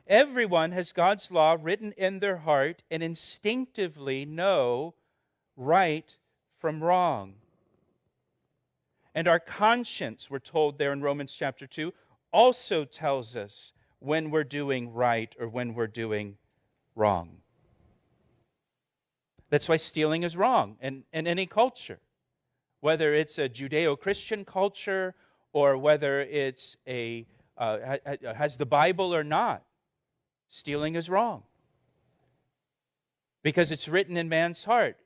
Everyone has God's law written in their heart and instinctively know right from wrong. And our conscience, we're told there in Romans chapter 2, also tells us when we're doing right or when we're doing wrong. That's why stealing is wrong in any culture, whether it's a Judeo-Christian culture or whether it's has the Bible or not. Stealing is wrong because it's written in man's heart.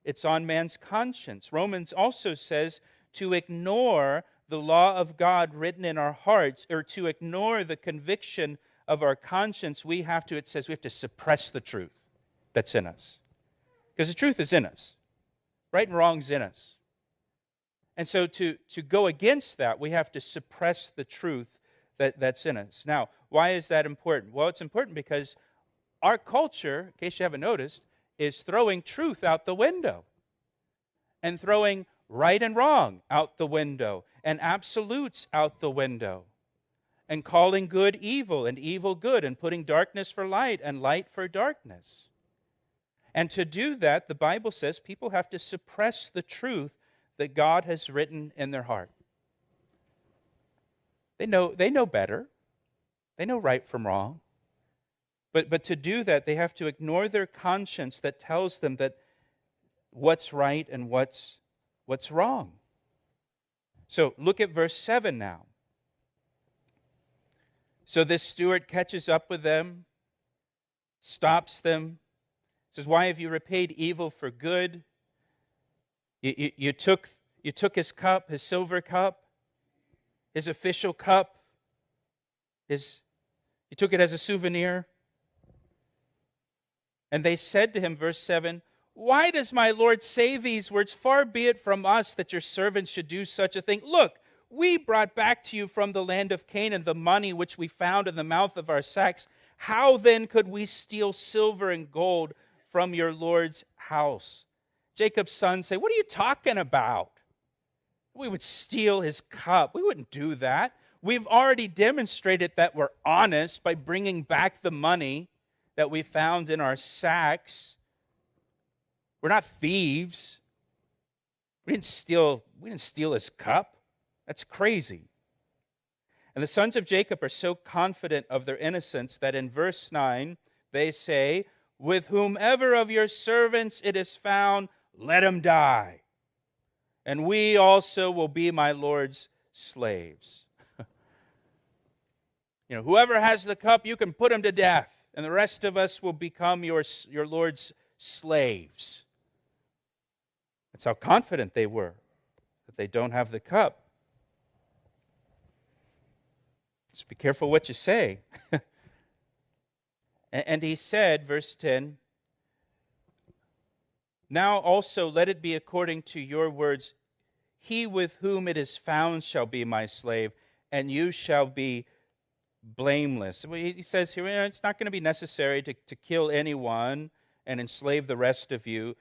It's on man's conscience. Romans also says to ignore the law of God written in our hearts, or to ignore the conviction of our conscience, it says we have to suppress the truth that's in us. Because the truth is in us. Right and wrong's in us. And so to go against that, we have to suppress the truth that's in us. Now, why is that important? Well, it's important because our culture, in case you haven't noticed, is throwing truth out the window and throwing right and wrong out the window and absolutes out the window and calling good evil and evil good and putting darkness for light and light for darkness. And to do that, the Bible says people have to suppress the truth that God has written in their heart. They know better. They know right from wrong. But to do that, they have to ignore their conscience that tells them that what's right and what's wrong. So look at verse 7 now. So this steward catches up with them, stops them, says, "Why have you repaid evil for good? You took his cup, his silver cup, his official cup. You took it as a souvenir." And they said to him, verse 7, "Why does my Lord say these words? Far be it from us that your servants should do such a thing. Look, we brought back to you from the land of Canaan the money which we found in the mouth of our sacks. How then could we steal silver and gold from your Lord's house?" Jacob's sons say, "What are you talking about? We would steal his cup. We wouldn't do that. We've already demonstrated that we're honest by bringing back the money that we found in our sacks. We're not thieves. We didn't steal his cup. That's crazy." And the sons of Jacob are so confident of their innocence that in verse 9 they say, "With whomever of your servants it is found, let him die. And we also will be my Lord's slaves." Whoever has the cup, you can put him to death, and the rest of us will become your Lord's slaves. That's how confident they were that they don't have the cup. Just be careful what you say. And he said, verse 10, "Now also let it be according to your words. He with whom it is found shall be my slave, and you shall be blameless." He says here, it's not going to be necessary to kill anyone and enslave the rest of you.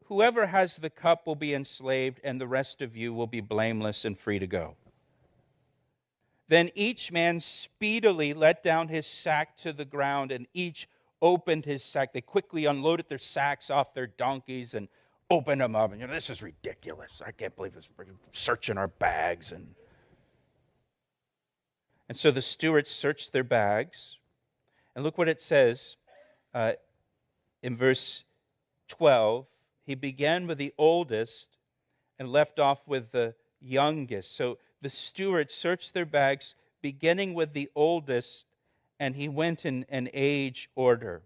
Whoever has the cup will be enslaved, and the rest of you will be blameless and free to go. Then each man speedily let down his sack to the ground, and each opened his sack. They quickly unloaded their sacks off their donkeys and opened them up. And this is ridiculous. I can't believe it's searching our bags. And so the stewards searched their bags. And look what it says in verse 12. He began with the oldest and left off with the youngest. So the steward searched their bags, beginning with the oldest, and he went in an age order.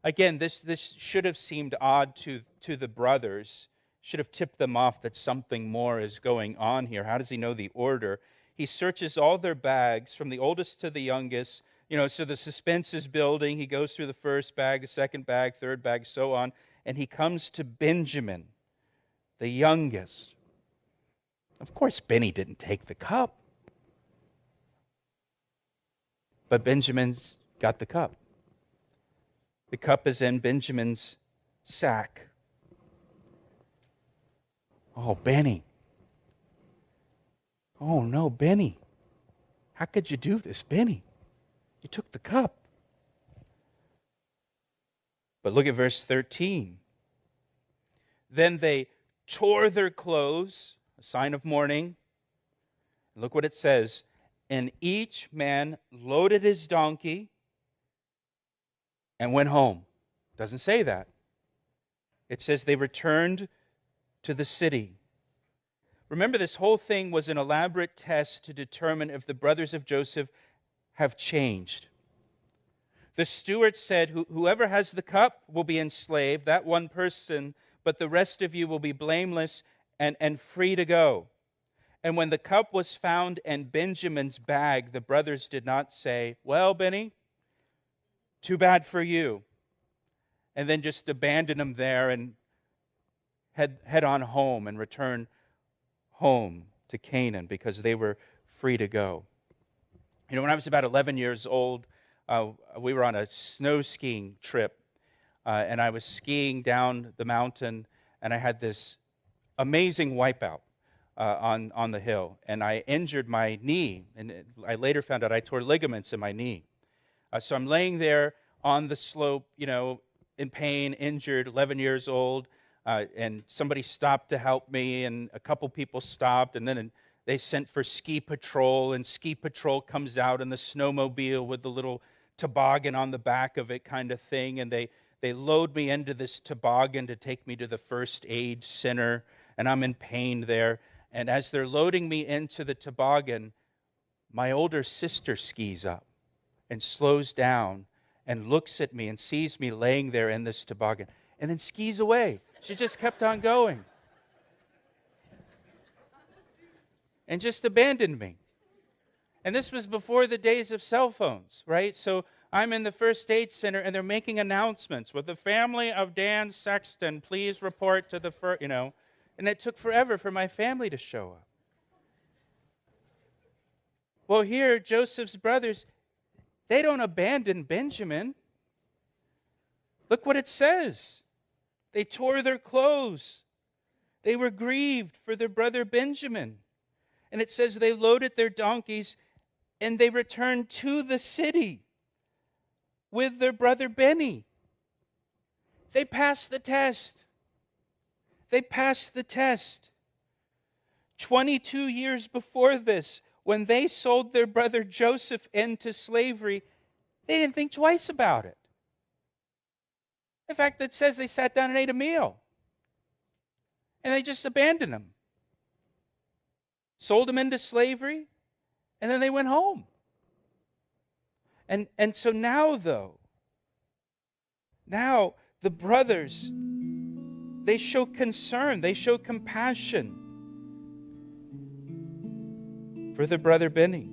Again, this should have seemed odd to the brothers, should have tipped them off that something more is going on here. How does he know the order? He searches all their bags, from the oldest to the youngest. So the suspense is building. He goes through the first bag, the second bag, third bag, so on, and he comes to Benjamin, the youngest. Of course, Benny didn't take the cup. But Benjamin's got the cup. The cup is in Benjamin's sack. "Oh, Benny. Oh, no, Benny. How could you do this, Benny? You took the cup." But look at verse 13. Then they tore their clothes, a sign of mourning. Look what it says. And each man loaded his donkey and went home. It doesn't say that. It says they returned to the city. Remember, this whole thing was an elaborate test to determine if the brothers of Joseph have changed. The steward said, whoever has the cup will be enslaved, that one person, but the rest of you will be blameless and free to go. And when the cup was found in Benjamin's bag, the brothers did not say, well, Benny, too bad for you, and then just abandon him there and head on home and return home to Canaan because they were free to go. You know, when I was about 11 years old, we were on a snow skiing trip, and I was skiing down the mountain, and I had this amazing wipeout on the hill, and I injured my knee, and I later found out I tore ligaments in my knee. So I'm laying there on the slope, you know, in pain, injured, 11 years old, and somebody stopped to help me, and a couple people stopped, and then they sent for ski patrol, and ski patrol comes out in the snowmobile with the little toboggan on the back of it kind of thing, and they load me into this toboggan to take me to the first aid center, and I'm in pain there. And as they're loading me into the toboggan, my older sister skis up and slows down and looks at me and sees me laying there in this toboggan and then skis away. She just kept on going and just abandoned me. And this was before the days of cell phones, right? So I'm in the first aid center, and they're making announcements. With the family of Dan Sexton, please report to the first, you know. And it took forever for my family to show up. Well, here, Joseph's brothers, they don't abandon Benjamin. Look what it says. They tore their clothes. They were grieved for their brother Benjamin. And it says they loaded their donkeys and they returned to the city with their brother Benny. They passed the test. They passed the test. 22 years before this, when they sold their brother Joseph into slavery, they didn't think twice about it. In fact, it says they sat down and ate a meal. And they just abandoned him. Sold him into slavery, and then they went home. And so now, though, now the brothers, they show concern, they show compassion for their brother Benny.